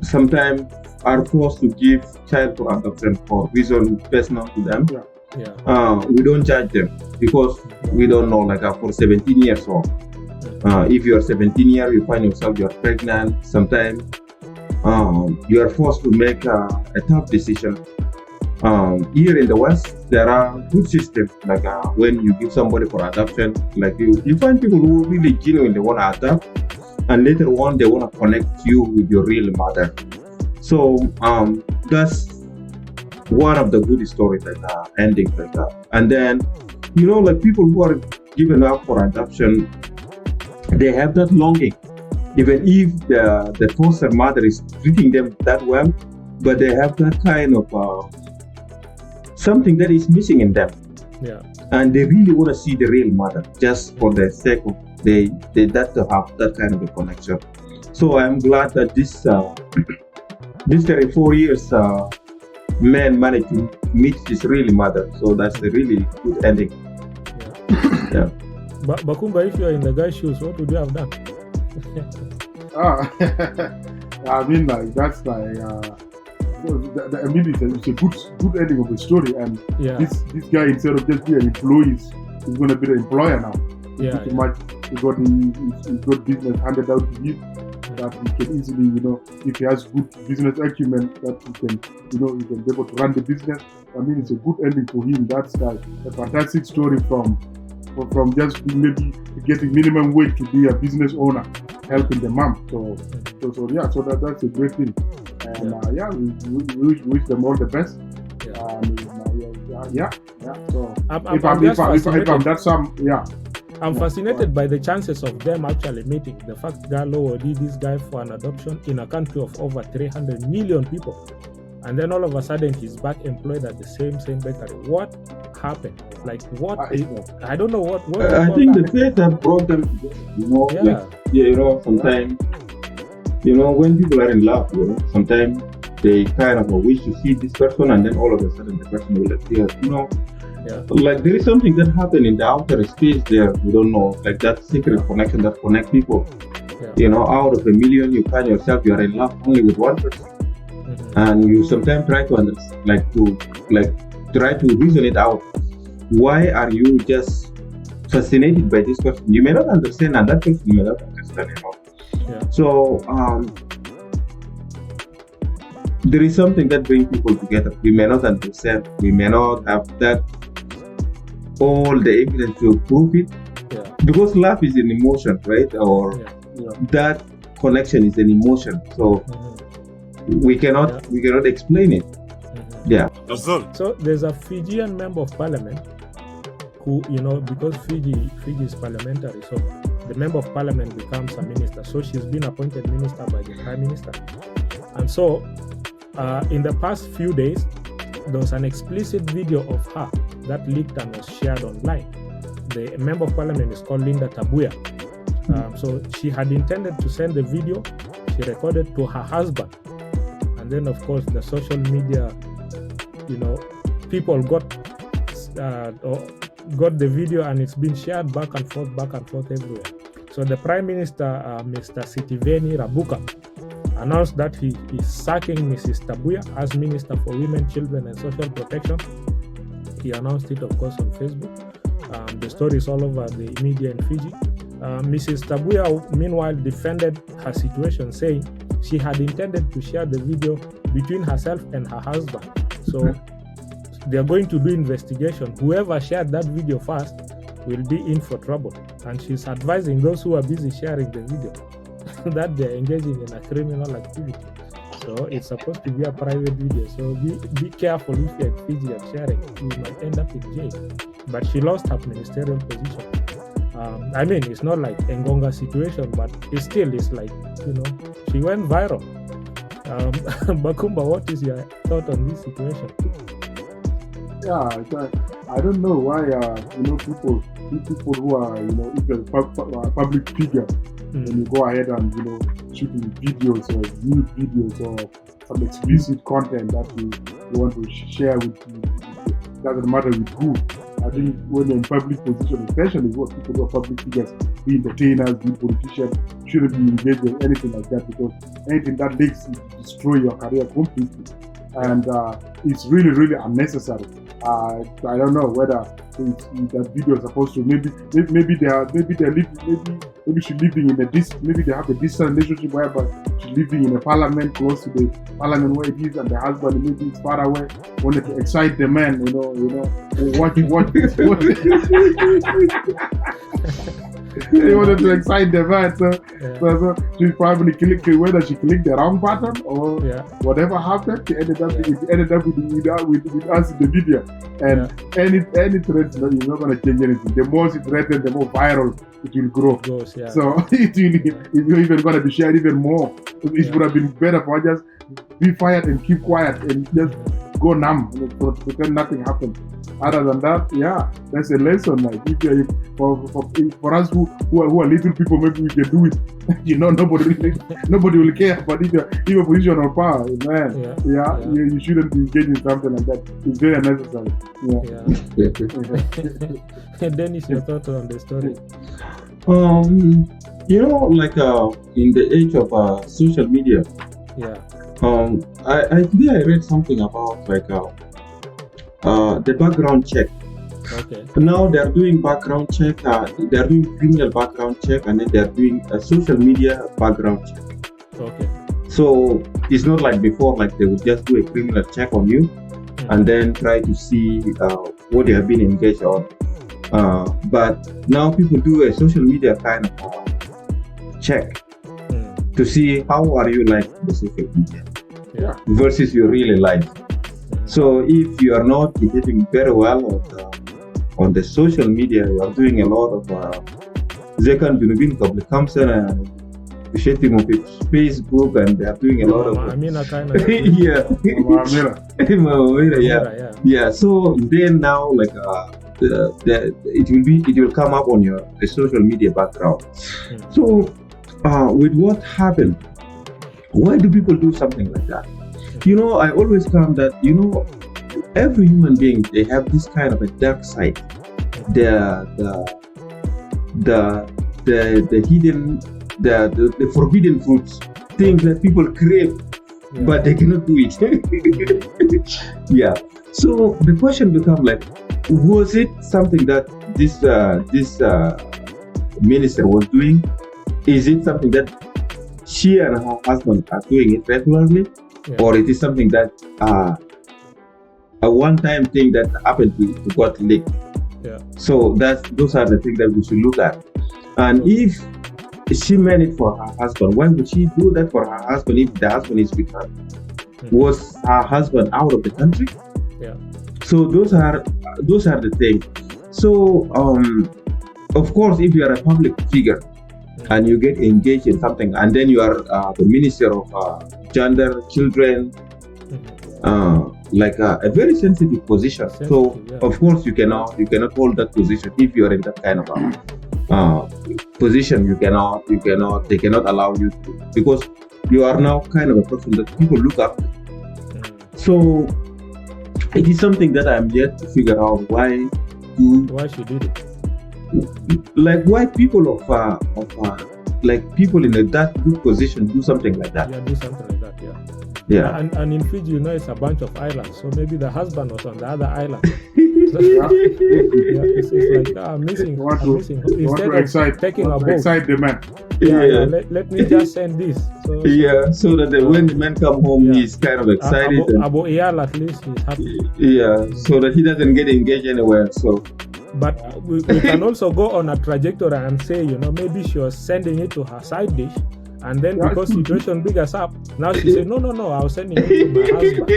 D: sometimes are forced to give child to adoption for reason personal to them. We don't judge them because we don't know. Like for 17 years old, if you are 17 years, you find yourself you're pregnant. Sometimes you are forced to make a tough decision. Here in the West, there are good systems. Like when you give somebody for adoption, like you find people who really genuinely want to adopt, and later on they want to connect you with your real mother. So that's one of the good stories ending like that. And then like people who are given up for adoption, they have that longing, even if the foster mother is treating them that well, but they have that kind of something that is missing in them. And they really want to see the real mother, just for the sake of they that to have that kind of a connection. So I'm glad that this 34 years man managed to meet his real mother. So that's a really good ending.
B: Bakumba, if you are in the guy's shoes, what would you have done?
C: I mean, like that's like. I mean, it's a good ending of the story, and this guy, instead of just being an employee, is going to be the employer now.
B: Yeah,
C: Pretty much, he got business handed out to him that he can easily, if he has good business acumen, that he can be able to run the business. I mean, it's a good ending for him. That's like a fantastic story from just maybe getting minimum wage to be a business owner, helping the mom. So that's a great thing. And we wish them all the best.
B: I'm fascinated by the chances of them actually meeting. The fact Galo did this guy for an adoption in a country of over 300 million people, and then all of a sudden he's back employed at the same bakery. What happened? Like what? I don't know what.
D: I think the faith that brought them together. Sometimes. When people are in love, sometimes they kind of wish to see this person, and then all of a sudden the person will appear. Like there is something that happened in the outer space there. We don't know, like that secret connection that connects people. Out of a million, you find yourself you are in love only with one person, and you sometimes try to understand, try to reason it out. Why are you just fascinated by this person? You may not understand, and that person may not understand. So there is something that brings people together. We may not understand. We may not have all the evidence to prove it. Because love is an emotion, right? Or that connection is an emotion. So we cannot explain it.
B: So there's a Fijian member of parliament who, because Fiji is parliamentary, so the member of parliament becomes a minister. So she's been appointed minister by the prime minister. And so in the past few days, there was an explicit video of her that leaked and was shared online. The member of parliament is called Linda Tabuya. So she had intended to send the video. She recorded to her husband. And then, of course, the social media, people got the video, and it's been shared back and forth everywhere. So the Prime Minister, Mr. Sitiveni Rabuka, announced that he is sacking Mrs. Tabuya as Minister for Women, Children and Social Protection. He announced it, of course, on Facebook. The story is all over the media in Fiji. Mrs. Tabuya, meanwhile, defended her situation, saying she had intended to share the video between herself and her husband. So they are going to do investigation. Whoever shared that video first will be in for trouble. And she's advising those who are busy sharing the video that they're engaging in a criminal activity. So it's supposed to be a private video. So be careful if you're in Fiji and sharing. You might end up in jail. But she lost her ministerial position. It's not like Ngonga situation, but it's like, she went viral. Bakumba, what is your thought on this situation?
C: I don't know why, people who are, if you're a public figure, when you go ahead and, shooting videos or nude videos or some explicit content that you want to share with you, doesn't matter with who. I think when you're in public position, especially what people who are public figures, be entertainers, be politicians, shouldn't be engaged in anything like that, because anything that leaks will destroy your career completely. And it's really, really unnecessary. I don't know whether that video is supposed to maybe she's living in maybe they have a distant relationship whereby she's living in a parliament close to the parliament where it is, and the husband maybe is far away, wanted to excite the man, He wanted to excite the man, so she probably clicked, whether she clicked the wrong button or whatever happened. It ended up with us in the video, and any threat is not going to change anything. The more she threatens, the more viral it will grow. So it's even going to be shared even more. It would have been better for her just be quiet and keep quiet and just go numb, pretend nothing happened. Other than that, that's a lesson. Like for us who are little people, maybe we can do it. Nobody will care. But if you're a position of power, man, you shouldn't be engaged in something like that. It's very unnecessary.
B: Dennis, your thoughts on the story?
D: In the age of social media,
B: Yeah.
D: Today I read something about like the background check.
B: Okay.
D: Now they're doing background check. They're doing criminal background check, and then they're doing a social media background check.
B: Okay.
D: So it's not like before, like they would just do a criminal check on you, and then try to see what they have been engaged on. But now people do a social media kind of check to see how are you like the social media versus your real life. So if you are not behaving very well on the social media, you are doing a lot of they can do public campaign Facebook, and they are doing a lot of yeah. So then now like it will come up on your social media background. So with what happened, why do people do something like that? I always come that every human being, they have this kind of a dark side, the hidden, the forbidden fruits, things that people crave, but they cannot do it. Yeah. So the question becomes like, was it something that this minister was doing? Is it something that she and her husband are doing it regularly, or it is something that a one-time thing that happened to got leaked?
B: Yeah.
D: So those are the things that we should look at. And if she meant it for her husband, why would she do that for her husband if the husband is with her? Was her husband out of the country?
B: Yeah.
D: So those are the things. So of course, if you are a public figure and you get engaged in something, and then you are the minister of gender, children, like a very sensitive position. So of course you cannot hold that position if you are in that kind of position. They cannot allow you to, because you are now kind of a person that people look up to. So it is something that I'm yet to figure out why
B: she did it.
D: Like why people of like people in that good position do something like that.
B: Yeah, do something like that.
D: Yeah.
B: And in Fiji, it's a bunch of islands, so maybe the husband was on the other island. It's like I'm missing. Instead of taking a boat,
C: excite the man.
B: Let me just send this.
D: So that when the man come home, he's kind of excited.
B: About at least he's happy.
D: Yeah, so that he doesn't get engaged anywhere. So.
B: But we can also go on a trajectory and say, maybe she was sending it to her side dish, and then because situation big us up, now she said, no, I was sending it to my husband.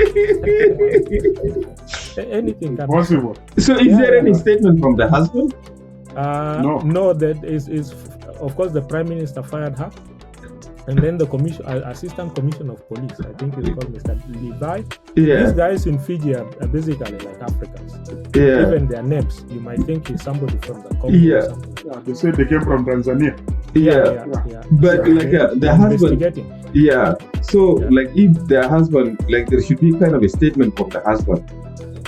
B: Anything can
C: possible.
D: So is there any statement from the husband?
B: No, that is of course the Prime Minister fired her. And then the assistant commissioner of police, I think it's called Mr. Levi. These guys in Fiji are basically like Africans. Even their names, you might think he's somebody from the Congo or something.
C: They say they came from Tanzania.
D: But like the husband. So like if the husband, like there should be kind of a statement from the husband.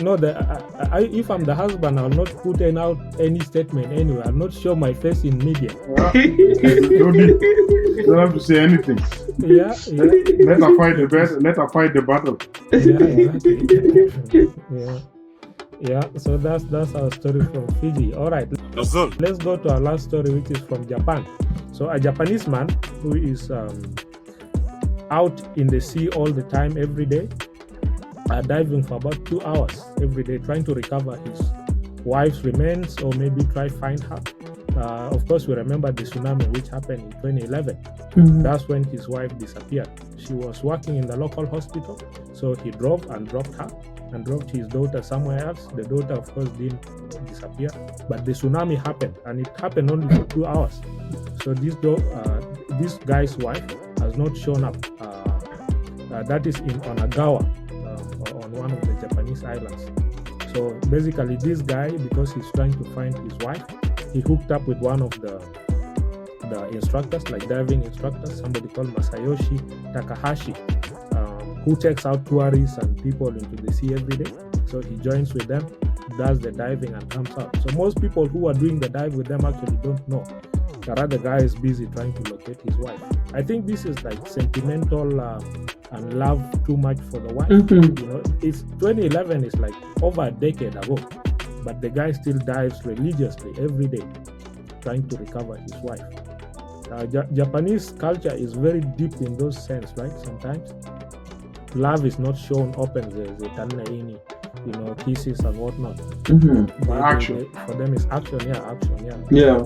B: No, if I'm the husband, I'll not put out any statement anywhere. I'll not show my face in media.
C: You don't have to say anything. Let her fight the battle. Let her fight the battle. So that's
B: our story from Fiji. All right, let's go to our last story, which is from Japan. So a Japanese man who is out in the sea all the time, every day, diving for about 2 hours every day, trying to recover his wife's remains, or maybe try find her. Of course, we remember the tsunami which happened in 2011. That's when his wife disappeared. She was working in the local hospital, so he drove and dropped her and dropped his daughter somewhere else. The daughter, of course, didn't disappear, but the tsunami happened, and it happened only for 2 hours. So this guy's wife has not shown up. That is in Onagawa, on one of the Japanese islands. So basically, this guy, because he's trying to find his wife, he hooked up with one of the instructors, like diving instructors, somebody called Masayoshi Takahashi, who takes out tourists and people into the sea every day. So he joins with them, does the diving, and comes out. So most people who are doing the dive with them actually don't know. rather guy is busy trying to locate his wife. I think this is like sentimental and love too much for the wife. You know, it's 2011 is like over a decade ago, but the guy still dives religiously every day trying to recover his wife. Japanese culture is very deep in those sense, right? Sometimes love is not shown open, the tannaini, you know, kisses and whatnot.
C: Action.
B: For them it's action.
D: Yeah.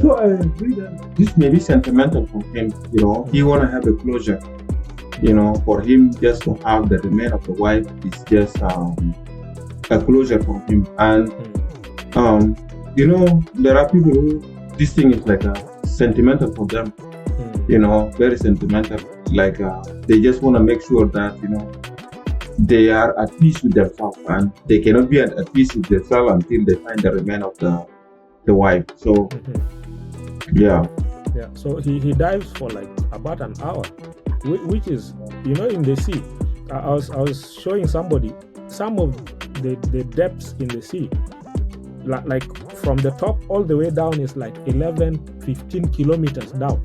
D: So I agree that this may be sentimental for him, you know. He want to have a closure, you know. For him, just to have the remain of the wife is just a closure for him. And you know, there are people who this thing is like a sentimental for them, you know, very sentimental. Like they just want to make sure that, you know, they are at peace with themselves, and they cannot be at peace with themselves until they find the remain of the wife. So yeah.
B: So he dives for like about an hour, which is, you know, in the sea. I was showing somebody some of the depths in the sea. Like from the top all the way down is like 11-15 kilometers down.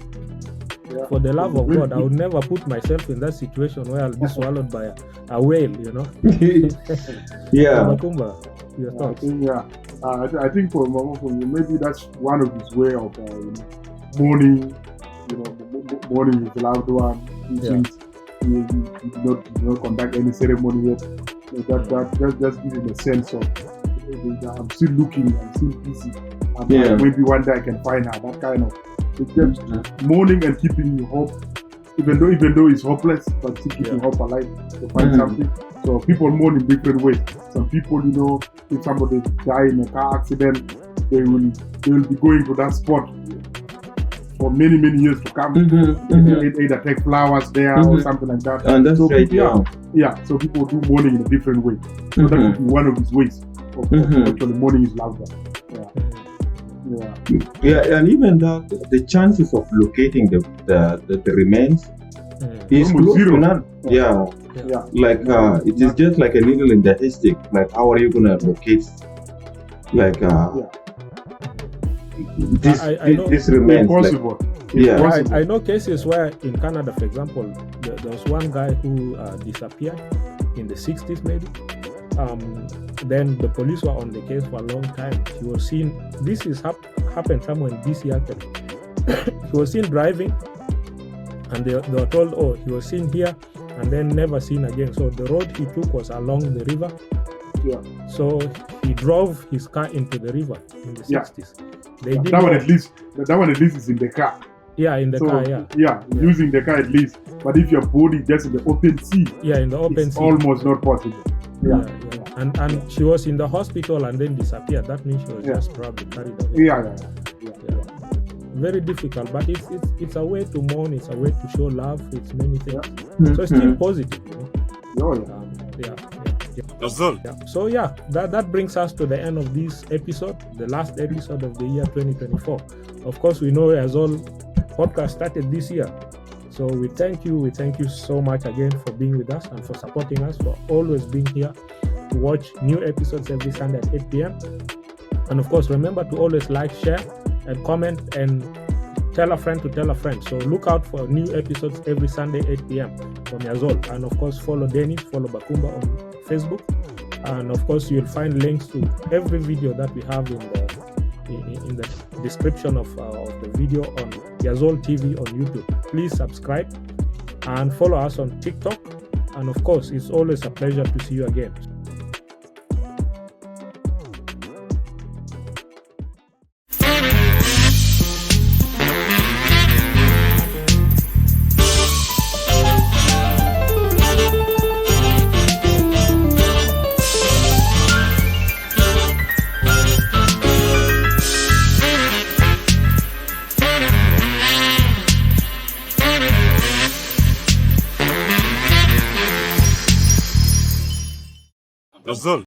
B: For the love of God, I would never put myself in that situation where I'll be swallowed by a whale, you know. Bakumba, your thoughts?
C: I think for maybe that's one of his way of mourning, you know, mourning his loved one. He thinks he did not conduct any ceremony yet. That just gives him a sense of I'm still looking, I'm still busy. Maybe one day I can find her. That kind of. It's just mourning and keeping hope, even though it's hopeless, but still keeping hope alive to find something. So people mourn in different ways. Some people, you know, if somebody die in a car accident, they will be going to that spot for many years to come. Either take flowers there or something like that.
D: And that's
C: so
D: right.
C: So people do mourning in a different way. So that would be one of his ways of actually mourning his loved one.
D: And even the chances of locating the remains is close to none. Like it is just like a needle in the haystack. Like how are you gonna locate like this remains?
C: Impossible.
D: Like,
B: I know cases where in Canada, for example, there was one guy who disappeared in the 60s maybe. Then the police were on the case for a long time. He was seen, this is happened somewhere in BC actually. He was seen driving and they were told, oh, he was seen here and then never seen again. So the road he took was along the river. So he drove his car into the river in the 60s.
C: That one at least is in the car.
B: In the car,
C: using the car at least. But if your body just in the open sea,
B: in the open
C: it's
B: sea,
C: almost not possible.
B: And she was in the hospital and then disappeared. That means she was just probably carried away. Very difficult, but it's a way to mourn. It's a way to show love. It's many things. So it's still positive, you know. So that brings us to the end of this episode, the last episode of the year 2024. Of course, we know Yazol Podcast started this year. So we thank you so much again for being with us and for supporting us, for always being here to watch new episodes every Sunday at 8 p.m. And of course, remember to always like, share, and comment, and tell a friend to tell a friend. So look out for new episodes every Sunday, 8 p.m. from Yazol. And of course, follow Dennis, follow Bakumba on Facebook. And of course, you'll find links to every video that we have in the description of the video on Yazol TV on YouTube. Please subscribe and follow us on TikTok. And of course, it's always a pleasure to see you again.
A: Yazol.